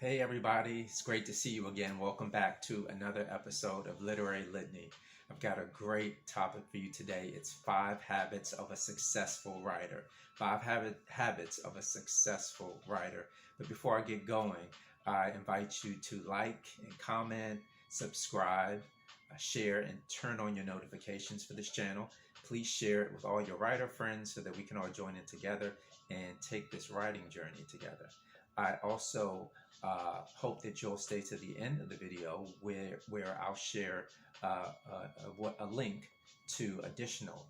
Hey everybody, it's great to see you again. Welcome back to another episode of Literary Litany. I've got a great topic for you today. It's 5 habits of a successful writer. Habits of a successful writer. But before I get going, I invite you to like and comment, subscribe, share, and turn on your notifications for this channel. Please share it with all your writer friends so that we can all join in together and take this writing journey together. I also hope that you'll stay to the end of the video where I'll share a link to additional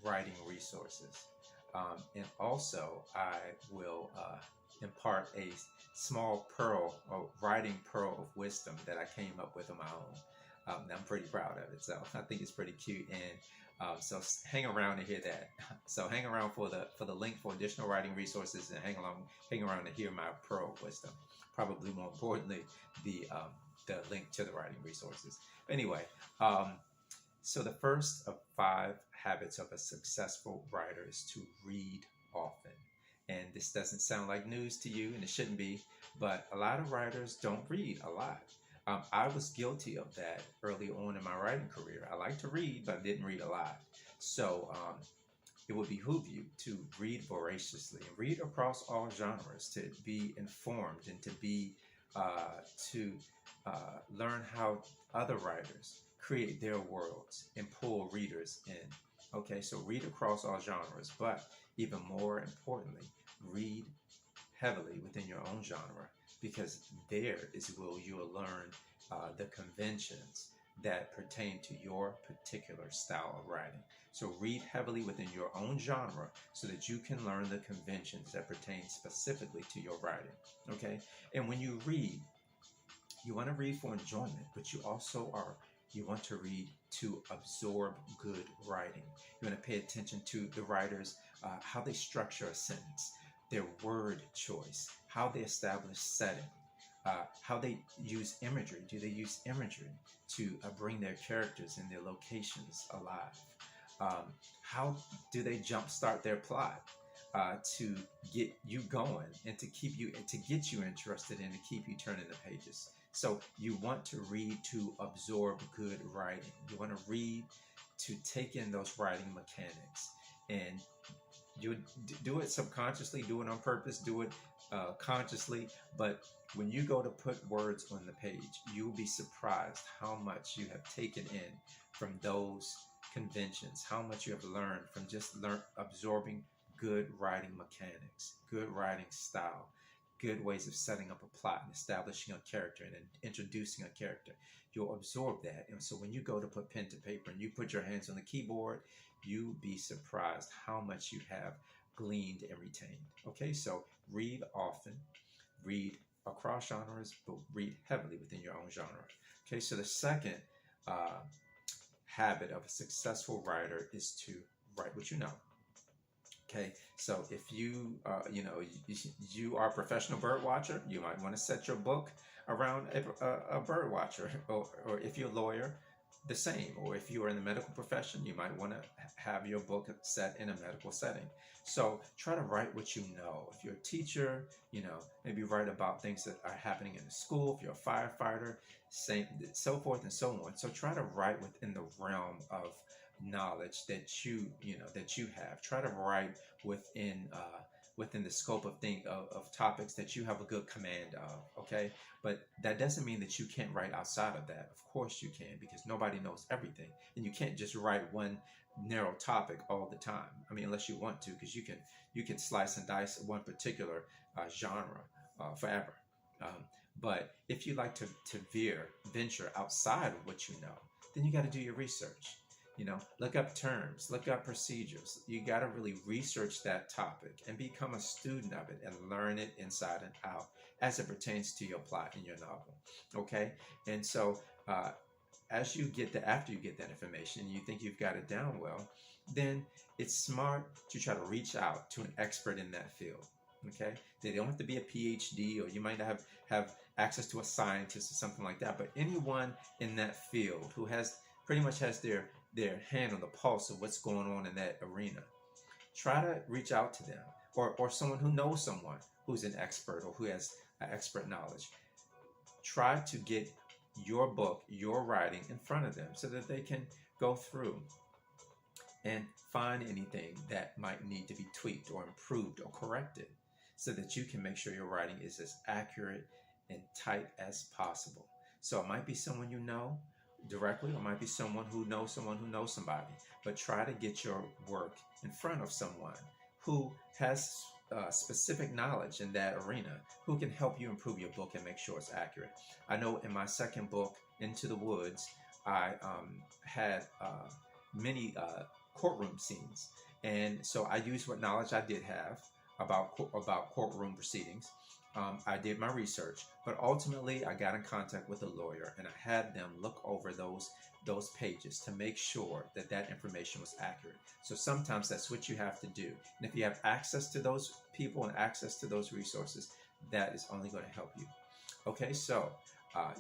writing resources. And also I will impart a small pearl, or writing pearl of wisdom that I came up with on my own. I'm pretty proud of it, so I think it's pretty cute. And so hang around to hear that. So hang around for the link for additional writing resources, and hang around to hear my pearl of wisdom. Probably more importantly, the link to the writing resources. Anyway, so the first of 5 habits of a successful writer is to read often. And this doesn't sound like news to you, and it shouldn't be, but a lot of writers don't read a lot. I was guilty of that early on in my writing career. I like to read, but I didn't read a lot. So it would behoove you to read voraciously and read across all genres, to be informed and to learn how other writers create their worlds and pull readers in. Okay, so read across all genres, but even more importantly, read heavily within your own genre, because there is where you'll learn the conventions that pertain to your particular style of writing. So read heavily within your own genre so that you can learn the conventions that pertain specifically to your writing. Okay, and when you read, you want to read for enjoyment, but you want to read to absorb good writing. You want to pay attention to the writers, how they structure a sentence, their word choice, how they establish setting, how they use imagery. Do they use imagery to bring their characters and their locations alive? How do they jumpstart their plot to get you going and to get you interested and to keep you turning the pages? So you want to read to absorb good writing. You want to read to take in those writing mechanics, and you do it subconsciously, do it on purpose, do it consciously. But when you go to put words on the page, you'll be surprised how much you have taken in from those conventions, how much you have learned from just absorbing good writing mechanics, good writing style, good ways of setting up a plot and establishing a character and introducing a character. You'll absorb that. And so when you go to put pen to paper and you put your hands on the keyboard, you'll be surprised how much you have gleaned and retained. Okay, so read often, read across genres, but read heavily within your own genre. Okay, so the second habit of a successful writer is to write what you know. Okay, so if you you are a professional bird watcher, you might want to set your book around a bird watcher, or if you're a lawyer, the same. Or if you are in the medical profession, you might want to have your book set in a medical setting. So try to write what you know. If you're a teacher, maybe write about things that are happening in the school. If you're a firefighter, same, so forth and so on. So try to write within the realm of knowledge that you have. Try to write within the scope of topics that you have a good command of. Okay, but that doesn't mean that you can't write outside of that. Of course you can, because nobody knows everything, and you can't just write one narrow topic all the time. I mean, unless you want to, because you can slice and dice one particular genre forever. But if you like to venture outside of what you know, then you got to do your research. Look up terms, look up procedures. You got to really research that topic and become a student of it and learn it inside and out as it pertains to your plot in your novel. Okay, and so after you get that information and you think you've got it down well, then it's smart to try to reach out to an expert in that field. Okay, they don't have to be a PhD, or you might not have access to a scientist or something like that, but anyone in that field who pretty much has their hand on the pulse of what's going on in that arena. Try to reach out to them, or someone who knows someone who's an expert or who has expert knowledge. Try to get your book, your writing in front of them so that they can go through and find anything that might need to be tweaked or improved or corrected so that you can make sure your writing is as accurate and tight as possible. So it might be someone you know directly, or it might be someone who knows somebody, but try to get your work in front of someone who has specific knowledge in that arena, who can help you improve your book and make sure it's accurate. I know in my second book, Into the Woods, I had many courtroom scenes, and so I used what knowledge I did have about courtroom proceedings. I did my research, but ultimately I got in contact with a lawyer, and I had them look over those pages to make sure that that information was accurate. So sometimes that's what you have to do, and if you have access to those people and access to those resources, that is only going to help you. Okay, so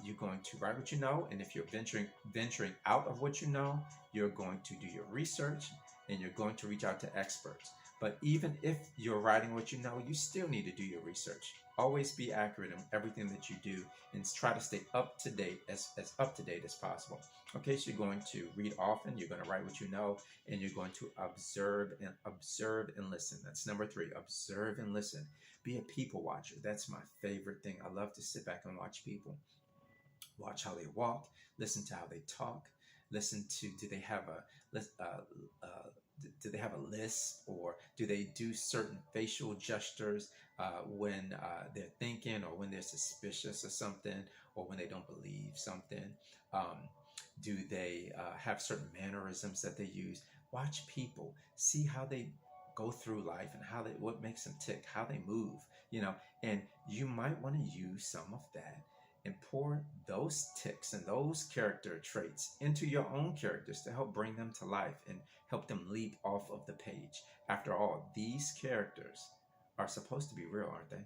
you're going to write what you know, and if you're venturing out of what you know, you're going to do your research and you're going to reach out to experts. But even if you're writing what you know, you still need to do your research. Always be accurate in everything that you do and try to stay up to date, as up to date as possible. Okay, so you're going to read often, you're going to write what you know, and you're going to observe and listen. That's number 3, observe and listen. Be a people watcher. That's my favorite thing. I love to sit back and watch people. Watch how they walk, listen to how they talk, listen to, do they have a list, or do they do certain facial gestures when they're thinking, or when they're suspicious of something, or when they don't believe something? Do they have certain mannerisms that they use? Watch people, see how they go through life, and what makes them tick, how they move, and you might want to use some of that and pour those ticks and those character traits into your own characters to help bring them to life and help them leap off of the page. After all, these characters are supposed to be real, aren't they?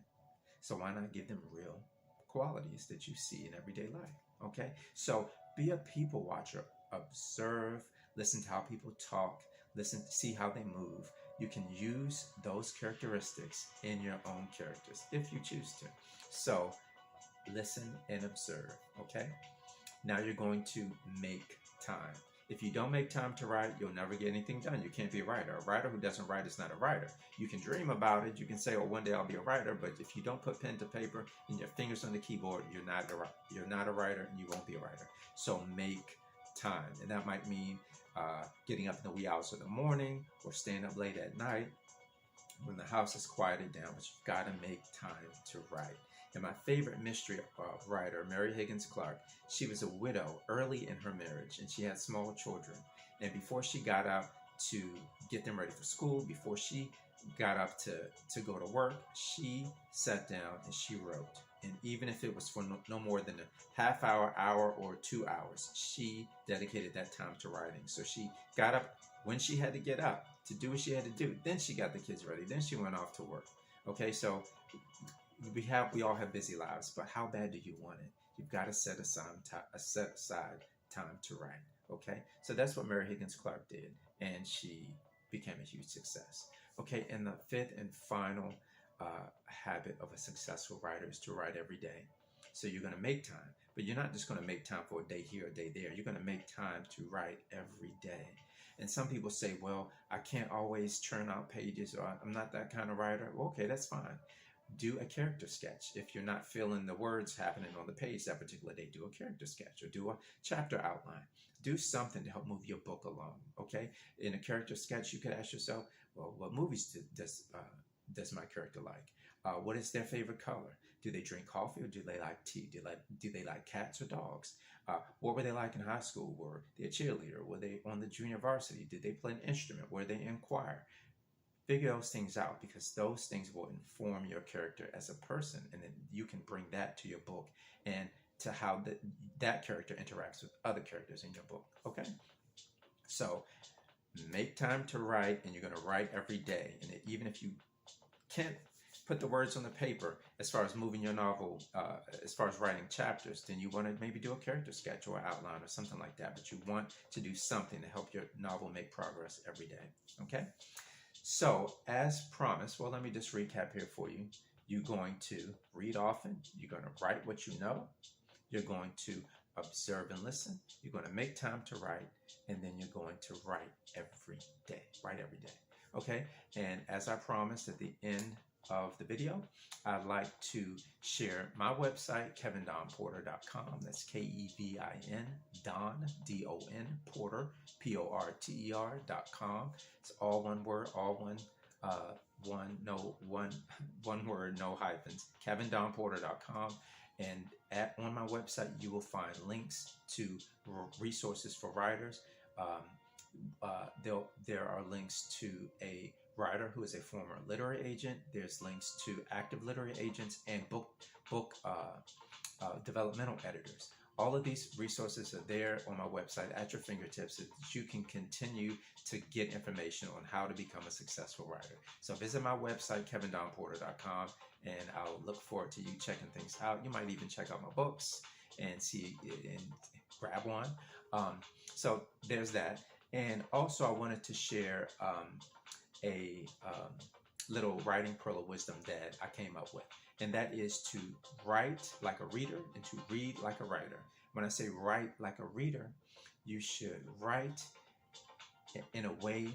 So why not give them real qualities that you see in everyday life? Okay, so be a people watcher. Observe, listen to how people talk, listen, see how they move. You can use those characteristics in your own characters if you choose to. So listen and observe. Okay, now you're going to make time. If you don't make time to write, you'll never get anything done. You can't be a writer. A writer who doesn't write is not a writer. You can dream about it. You can say, oh, one day I'll be a writer. But if you don't put pen to paper and your fingers on the keyboard, you're not a writer, and you won't be a writer. So make time. And that might mean getting up in the wee hours of the morning, or staying up late at night when the house is quieted down. But you've got to make time to write. And my favorite mystery writer, Mary Higgins Clark, she was a widow early in her marriage, and she had small children. And before she got up to get them ready for school, before she got up to go to work, she sat down and she wrote. And even if it was for no more than a half hour, or 2 hours, she dedicated that time to writing. So she got up when she had to get up to do what she had to do. Then she got the kids ready. Then she went off to work. Okay, so we all have busy lives, but how bad do you want it? You've got to set aside time to write. Okay, so that's what Mary Higgins Clark did, and she became a huge success. Okay, and the 5th and final habit of a successful writer is to write every day. So you're going to make time, but you're not just going to make time for a day here, a day there. You're going to make time to write every day. And some people say, well, I can't always churn out pages, or I'm not that kind of writer. Well, okay, that's fine. Do a character sketch. If you're not feeling the words happening on the page that particular day, do a character sketch, or do a chapter outline. Do something to help move your book along. Okay, in a character sketch, you could ask yourself, well, what movies does my character like? What is their favorite color? Do they drink coffee, or do they like tea? Do they like cats or dogs? What were they like in high school? Were they a cheerleader? Were they on the junior varsity? Did they play an instrument? Were they in choir? Figure those things out, because those things will inform your character as a person, and then you can bring that to your book and to how that character interacts with other characters in your book. Okay, so make time to write, and you're going to write every day. And even if you can't put the words on the paper as far as moving your novel, as far as writing chapters, then you want to maybe do a character sketch or outline or something like that. But you want to do something to help your novel make progress every day. Okay. So, as promised, well, let me just recap here for you. You're going to read often. You're going to write what you know. You're going to observe and listen. You're going to make time to write. And then you're going to write every day. Write every day. Okay? And as I promised at the end of the video, I'd like to share my website, KevinDonPorter.com. That's Kevin, Don, Don, Porter, Porter.com. It's all one word, all one word, no hyphens. KevinDonPorter.com. And on my website, you will find links to resources for writers. There are links to a writer who is a former literary agent. There's links to active literary agents and book developmental editors. All of these resources are there on my website at your fingertips so that you can continue to get information on how to become a successful writer. So visit my website, KevinDonPorter.com, and I'll look forward to you checking things out. You might even check out my books and see and grab one. So there's that. And also I wanted to share a little writing pearl of wisdom that I came up with. And that is to write like a reader and to read like a writer. When I say write like a reader, you should write in a way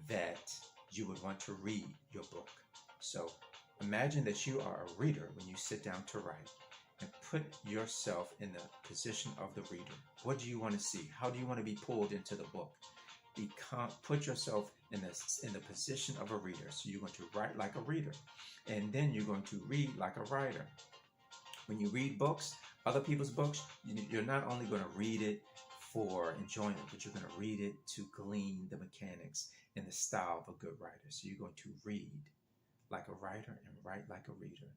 that you would want to read your book. So imagine that you are a reader when you sit down to write, and put yourself in the position of the reader. What do you want to see? How do you want to be pulled into the book? Put yourself in the position of a reader. So you're going to write like a reader, and then you're going to read like a writer. When you read books, other people's books, you're not only going to read it for enjoyment, but you're going to read it to glean the mechanics and the style of a good writer. So you're going to read like a writer and write like a reader.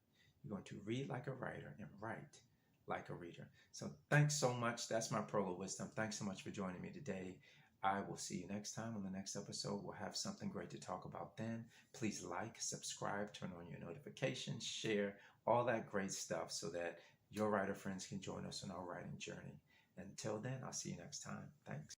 You're going to read like a writer and write like a reader. So thanks so much. That's my pearl of wisdom. Thanks so much for joining me today. I will see you next time on the next episode. We'll have something great to talk about then. Please like, subscribe, turn on your notifications, share all that great stuff so that your writer friends can join us on our writing journey. Until then, I'll see you next time. Thanks.